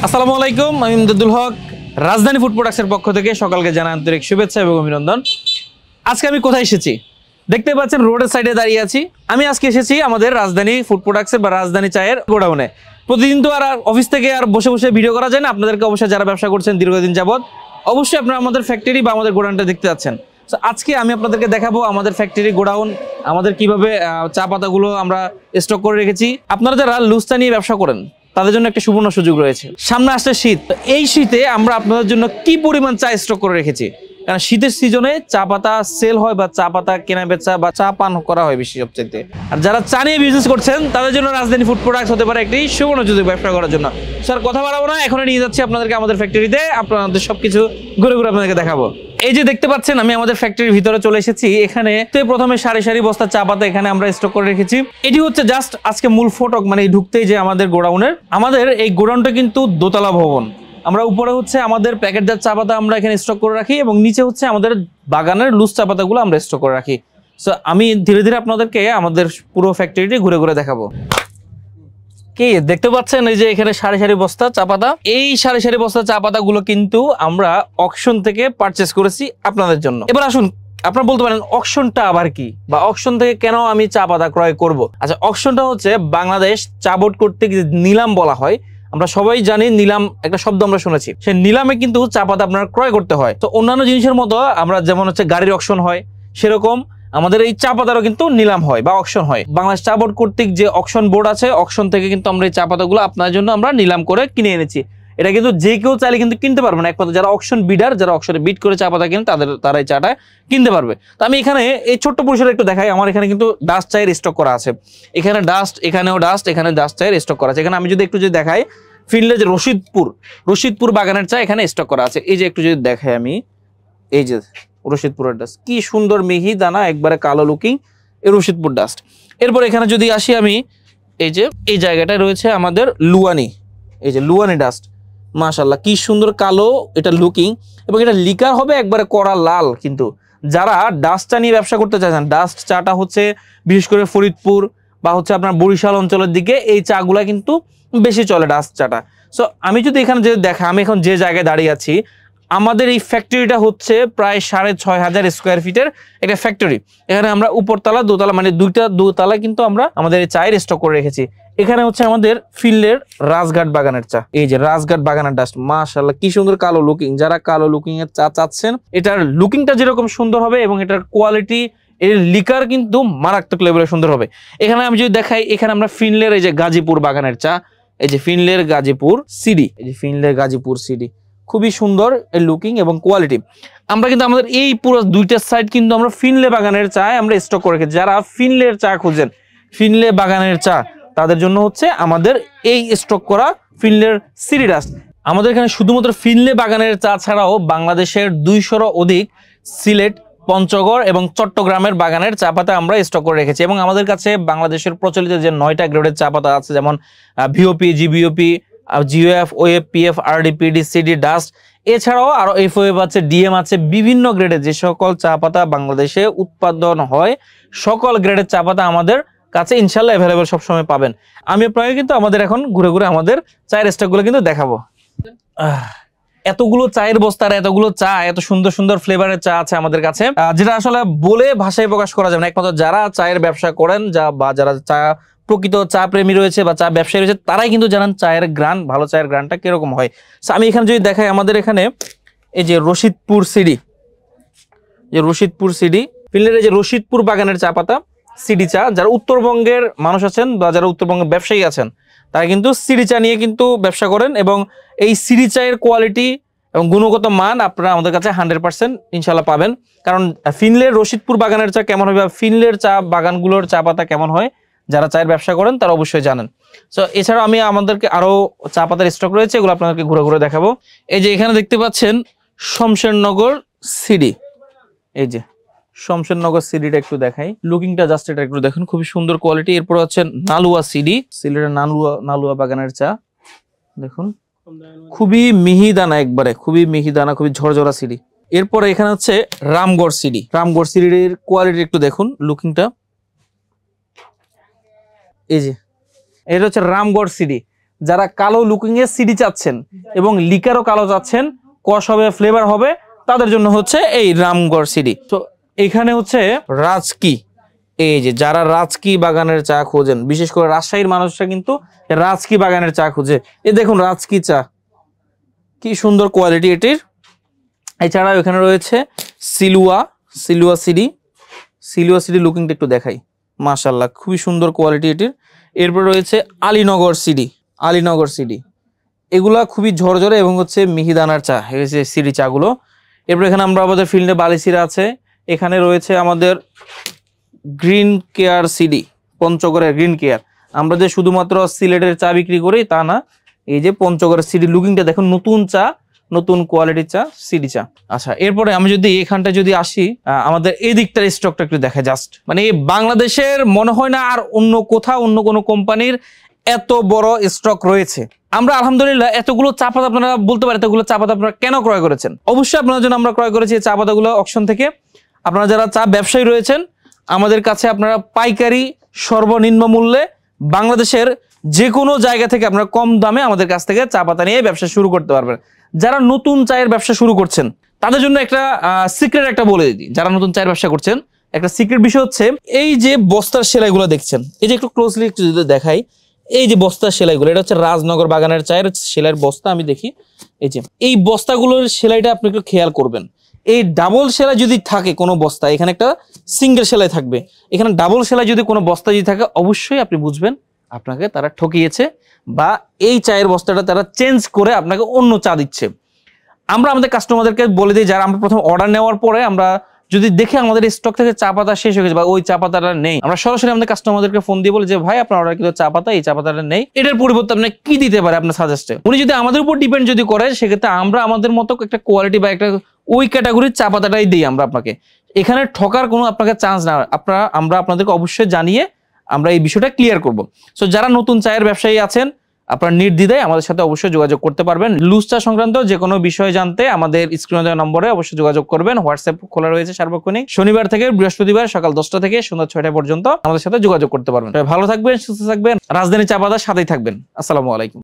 আসসালামু আলাইকুম, আমি ইমদাদুল হক। রাজধানী ফুড প্রোডাক্টসের পক্ষ থেকে সকালকে জানাই আন্তরিক শুভেচ্ছা এবং অভিনন্দন। আজকে আমি কোথায় এসেছি দেখতে পাচ্ছেন, রোডের সাইডে দাঁড়িয়ে আছি। আমি আজকে এসেছি আমাদের রাজধানী ফুড প্রোডাক্টসের বা রাজধানী চায়ের গোডাউনে। প্রতিদিন তো আর অফিস থেকে আর বসে বসে ভিডিও করা যায় না। আপনাদেরকে অবশ্যই যারা ব্যবসা করছেন দীর্ঘদিন যাবত, অবশ্যই আপনারা আমাদের ফ্যাক্টরি বা আমাদের গোডাউনটা দেখতে যাচ্ছেন। তো আজকে আমি আপনাদেরকে দেখাবো আমাদের ফ্যাক্টরি গোডাউন, আমাদের কিভাবে চা পাতাগুলো আমরা স্টক করে রেখেছি। আপনারা যারা লুজ চা নিয়ে ব্যবসা করেন তাদের জন্য একটা সুবর্ণ সুযোগ রয়েছে। সামনে আসছে শীত, এই শীতে আমরা আপনাদের জন্য কি পরিমাণ চা স্টক করে রেখেছি। কারণ শীতের সিজনে চা পাতা সেল হয় বা চা পাতা কেনা বেচা বা চা পান করা হয় বেশি সবচেয়ে। আর যারা চা নিয়ে বিজনেস করছেন তাদের জন্য রাজধানী ফুড প্রোডাক্টস হতে পারে একটি সুবর্ণ সুযোগ ব্যবসা করার জন্য। স্যার কথা বাড়াবো না, এখন নিয়ে যাচ্ছি আপনাদেরকে আমাদের ফ্যাক্টরিতে, আপনাদের সবকিছু ঘুরে ঘুরে আপনাদেরকে দেখাবো। এই যে দেখতে পাচ্ছেন, আমি আমাদের ফ্যাক্টরির ভিতরে চলে এসেছি। এখানে প্রথমে সারি সারি বস্তা চা পাতা এখানে আমরা স্টক করে রেখেছি। এটি হচ্ছে জাস্ট আজকে মূল ফটক, মানে ঢুকতেই যে আমাদের গোডাউনের। আমাদের এই গোডাউনটা কিন্তু দোতলা ভবন। আমরা উপরে হচ্ছে আমাদের প্যাকেটজাত চা পাতা আমরা এখানে স্টক করে রাখি এবং নিচে হচ্ছে আমাদের বাগানের লুজ চা পাতাগুলো আমরা স্টক করে রাখি। সো আমি ধীরে ধীরে আপনাদেরকে আমাদের পুরো ফ্যাক্টরিটি ঘুরে ঘুরে দেখাবো। কি দেখতে পাচ্ছেন, এই যে এখানে সারি সারি বস্তা চা পাতা। এই সারি সারি বস্তা চা পাতাগুলো কিন্তু আমরা অকশন থেকে পারচেস করেছি আপনাদের জন্য। এবার আসুন, আপনারা বলতে পারেন অকশনটা আবার কি, বা অকশন থেকে কেন আমি চা পাতা ক্রয় করব। আচ্ছা, অকশনটা হচ্ছে বাংলাদেশ চা বোর্ড কর্তৃক নিলাম বলা হয়। আমরা সবাই জানি নিলাম একটা শব্দ আমরা শুনেছি। সেই নিলামে কিন্তু চা পাতা আপনার ক্রয় করতে হয়। তো অন্যান্য জিনিসের মতো আমরা যেমন হচ্ছে গাড়ির অকশন হয়, সেরকম আমাদের এই চা পাতারও কিন্তু নিলাম হয় বা অকশন হয়। বাংলাদেশ চা বোর্ড কর্তৃক যে অকশন বোর্ড আছে, অকশন থেকে কিন্তু আমরা এই চা পাতাগুলো আপনার জন্য আমরা নিলাম করে কিনে এনেছি। এটা কিন্তু যে কেউ চাইলে কিন্তু কিনতে পারবে না, একমাত্র যারা অকশন বিডার, যারা অকশনে বিড করে চা পাতা কিনে তারা এই চাটা কিনতে পারবে। তো আমি এখানে এই ছোট্ট পরিসরে একটু দেখাই। আমার এখানে কিন্তু ডাস্ট চায়ের স্টক করা আছে। এখানে ডাস্ট, এখানেও ডাস্ট, এখানে ডাস্ট চায়ের স্টক করা আছে। এখানে আমি যদি একটু যদি দেখাই, ফিল্ডে যে রশিদপুর বাগানের চা এখানে স্টক করা আছে। এই যে একটু যদি দেখাই আমি, এই যে রশিদপুরের ডাস্ট, কি সুন্দর মিহি দানা, একবারে কালো লুকিং, এই রশিদপুর ডাস্ট। এরপর এখানে যদি আসি আমি, এই যে এই জায়গাটায় রয়েছে আমাদের লুয়ানি, এই যে লুয়ানি ডাস্ট। মাশাআল্লাহ, কি সুন্দর কালো এটা লুকিং, এবং এটা লিকার হবে একবারে কড়া লাল। কিন্তু যারা ডাস্ট চা নিয়ে ব্যবসা করতে চাইছেন, ডাস্ট চাটা হচ্ছে বিশেষ করে ফরিদপুর বা হচ্ছে আপনার বরিশাল অঞ্চলের দিকে এই চাগুলা কিন্তু বেশি চলে, ডাস্ট চাটা। সো আমি যদি এখানে যে দেখা, আমি এখন যে জায়গায় দাঁড়িয়ে আছি, আমাদের এই ফ্যাক্টরিটা হচ্ছে প্রায় 6,500 স্কোয়ার ফিটের একটা ফ্যাক্টরি। এখানে আমরা উপরতলা দোতলা, মানে দুইটা দোতলা কিন্তু আমরা আমাদের এই চায়ের স্টক করে রেখেছি। এখানে হচ্ছে আমাদের ফিল্ডের রাজঘাট বাগানের চা, এই যে রাজঘাট বাগানের ডাস্ট। মাশাআল্লাহ, কি সুন্দর কালো লুকিং। যারা কালো লুকিং এর চা চাচ্ছেন, এটার লুকিংটা যেরকম সুন্দর হবে এবং এটার কোয়ালিটি, এর লিকার কিন্তু মারাত্মক লেভেলে সুন্দর হবে। এখানে আমি যদি দেখাই, এখানে আমরা ফিনলের এই যে গাজীপুর বাগানের চা, এই যে ফিনলের গাজীপুর সিডি, এই যে ফিনলের গাজীপুর সিডি, খুবই সুন্দর এই লুকিং এবং কোয়ালিটি। আমরা কিন্তু আমাদের এই পুরো দুইটা সাইড কিন্তু আমরা ফিনলে বাগানের চা আমরা স্টক করে রেখেছি। যারা ফিনলের চা খুঁজেন, ফিনলে বাগানের চা, তাদের জন্য হচ্ছে আমাদের এই স্টক করা ফিনলের সিডি ডাস্ট। আমাদের এখানে শুধুমাত্র ফিনলে বাগানের চা ছাড়াও বাংলাদেশের 200-র অধিক সিলেট, পঞ্চগড় এবং চট্টগ্রামের বাগানের চা পাতা আমরা স্টক করে রেখেছি। এবং আমাদের কাছে বাংলাদেশের প্রচলিত যে 9টা গ্রেডের চা পাতা আছে, যেমন BOP, GBOP, GOF, OF, PF, RD, PD, CD, dust, এছাড়াও আরো এফওএফ আছে, ডিএম আছে, বিভিন্ন গ্রেডের যে সকল চা পাতা বাংলাদেশে উৎপাদন হয়, সকল গ্রেডের চা পাতা আমাদের কাছে ইনশাল্লাহ অ্যাভেলেবল সবসময় পাবেন। আমি আপনাকে কিন্তু আমাদের এখন ঘুরে ঘুরে আমাদের চায়ের স্টকগুলো কিন্তু দেখাবো। এতগুলো চায়ের বস্তা আর এতগুলো চা, এত সুন্দর সুন্দর ফ্লেভারের চা আছে আমাদের কাছে, যেটা আসলে বলে ভাষায় প্রকাশ করা যাবে না। একমাত্র যারা চায়ের ব্যবসা করেন, বা যারা চা প্রকৃত চা প্রেমী রয়েছে বা চা ব্যবসায়ী রয়েছে, তারাই কিন্তু জানেন চায়ের গ্রান, ভালো চায়ের গ্রানটা কিরকম হয়। আমি এখানে যদি দেখাই, আমাদের এখানে এই যে রশিদপুর সিডি, যে রশিদপুর সিডি, ফিল্ডের এই যে রশিদপুর বাগানের চা পাতা সিডি চা। যারা উত্তরবঙ্গের মানুষ আছেন বা যারা উত্তরবঙ্গের ব্যবসায়ী আছেন, তারা কিন্তু সিডি চা নিয়ে কিন্তু ব্যবসা করেন, এবং এই সিডি চায়ের কোয়ালিটি এবং গুণগত মান আপনারা আমাদের কাছে 100% ইনশাল্লাহ পাবেন। কারণ ফিনলের রশিদপুর বাগানের চা কেমন হবে, ফিনলের চা বাগানগুলোর চা পাতা কেমন হয়, যারা চায়ের ব্যবসা করেন তারা অবশ্যই জানেন। সো এছাড়াও আমি আমাদেরকে আরো চা পাতার স্টক রয়েছে, এগুলো আপনাদেরকে ঘুরে ঘুরে দেখাবো। এই যে এখানে দেখতে পাচ্ছেন শমশেরনগর সিডি, এই যে শমশেরনগর সিডিটা একটু দেখাই, লুকিংটা জাস্ট এটা একটু দেখুন, খুবই সুন্দর কোয়ালিটি। এরপর হচ্ছে নালুয়া সিডি, সিলেটের নালুয়া বাগানের চা, দেখুন খুবই মিহি দানা, একবারে খুবই মিহি দানা, খুবই ঝরঝরা সিডি। এরপরে এখানে হচ্ছে রামগড় সিডি, রামগড় সিডির কোয়ালিটি একটু দেখুন, লুকিংটা, এই যে এটা হচ্ছে রামগড় সিডি। যারা কালো লুকিং এর সিডি চাচ্ছেন এবং লিকারও কালো চাচ্ছেন, কষ হবে, ফ্লেভার হবে, তাদের জন্য হচ্ছে এই রামগড় সিডি। তো এখানে হচ্ছে রাজকি, এই যে যারা রাজকি বাগানের চা খোঁজেন, বিশেষ করে রাজশাহীর মানুষরা কিন্তু রাজকি বাগানের চা খোঁজে। এই দেখুন রাজকি চা, কি সুন্দর কোয়ালিটি এটির। এছাড়াও এখানে রয়েছে সিলুয়া সিডি, সিলুয়া সিডি লুকিংটা একটু দেখাই, মাশাআল্লাহ খুবই সুন্দর কোয়ালিটি এটির। এরপর রয়েছে আলীনগর সিডি, এগুলা খুবই ঝরঝরে এবং হচ্ছে মিহিদানার চা, হয়েছে সিডি চাগুলো। এরপর এখানে আমরা আমাদের ফিল্ডে বালিসিরা আছে। এখানে রয়েছে আমাদের গ্রিন কেয়ার সিডি, পঞ্চগড়ের গ্রিন কেয়ার। আমরা যে শুধুমাত্র সিলেটের চা বিক্রি করি তা না, এই যে পঞ্চগড়ের সিডি লুকিংটা দেখুন, নতুন চা, নতুন কোয়ালিটির চা, সিডি চা। আচ্ছা, এরপরে আমি যদি এখানটা যদি আসি, আমাদের এই দিকটার স্টকটা একটু দেখা, জাস্ট মানে বাংলাদেশের মনে হয় না আর অন্য কোথাও অন্য কোনো কোম্পানির এত বড় স্টক রয়েছে। আমরা আলহামদুলিল্লাহ এতগুলো চা পাতা, আপনারা বলতে পারেন এতগুলো চা পাতা আপনারা কেন ক্রয় করেছেন? অবশ্যই আপনার জন্য আমরা ক্রয় করেছি এই চা পাতাগুলো অকশন থেকে। আপনারা যারা চা ব্যবসায়ী রয়েছেন, আমাদের কাছে আপনারা পাইকারি সর্বনিম্ন মূল্যে বাংলাদেশের যে কোনো জায়গা থেকে আপনারা কম দামে আমাদের কাছ থেকে চা পাতা নিয়ে ব্যবসা শুরু করতে পারবেন। যারা নতুন চায়ের ব্যবসা শুরু করছেন তাদের জন্য একটা সিক্রেট একটা বলে দিই। যারা নতুন চায়ের ব্যবসা করছেন, একটা সিক্রেট বিষয় হচ্ছে এই যে বস্তার সেলাইগুলো দেখছেন, এই যে একটু ক্লোজলি একটু যদি দেখাই, এই যে বস্তার সেলাইগুলো, এটা হচ্ছে রাজনগর বাগানের চায়ের সেলাইয়ের বস্তা। আমি দেখি এই যে এই বস্তাগুলোর সেলাইটা আপনি একটু খেয়াল করবেন। এই ডাবল সেলাই যদি থাকে কোনো বস্তা, এখানে একটা সিঙ্গেল সেলাই থাকবে, এখানে ডাবল সেলাই যদি কোনো বস্তা যদি থাকে, অবশ্যই আপনি বুঝবেন আপনাকে তারা ঠকিয়েছে বা এই চায়ের বস্তাটা তারা চেঞ্জ করে আপনাকে অন্য চা দিচ্ছে। আমরা আমাদের কাস্টমারদেরকে বলে দিই, যারা আমরা প্রথম অর্ডার নেওয়ার পরে আমরা যদি দেখে আমাদের স্টক থেকে চা পাতা শেষ হয়ে গেছে বা ওই চা পাতাটা নেই, আমরা সরাসরি আমাদের কাস্টমারদেরকে ফোন দিয়ে বলি যে ভাই আপনার অর্ডার কিন্তু চা পাতা, এই চা পাতাটা নেই, এটার পরিবর্তে আপনি কি দিতে পারে আপনার সাজেস্টে। উনি যদি আমাদের উপর ডিপেন্ড যদি করে, সেক্ষেত্রে আমরা আমাদের মতো একটা কোয়ালিটি বা একটা ওই ক্যাটাগরির চা পাতাটাই দিই আমরা আপনাকে। এখানে ঠকার কোনো আপনাকে চান্স না, আমরা আপনাদেরকে অবশ্যই জানিয়ে আমরা এই বিষয়টা ক্লিয়ার করব। সো যারা নতুন চায়ের ব্যবসায়ী আছেন, আপনারা নির্দ্বিধায় আমাদের সাথে অবশ্যই যোগাযোগ করতে পারবেন। লুজ চা সংক্রান্ত যে কোনো বিষয় জানতে আমাদের স্ক্রিনে দেওয়া নম্বরে অবশ্যই যোগাযোগ করবেন। হোয়াটসঅ্যাপ খোলা রয়েছে সার্বক্ষণিক, শনিবার থেকে বৃহস্পতিবার সকাল 10টা থেকে সন্ধ্যা 6টা পর্যন্ত আমাদের সাথে যোগাযোগ করতে পারবেন। ভালো থাকবেন, সুস্থ থাকবেন, রাজধানী চা পাতার সাথেই থাকবেন। আসসালামু আলাইকুম।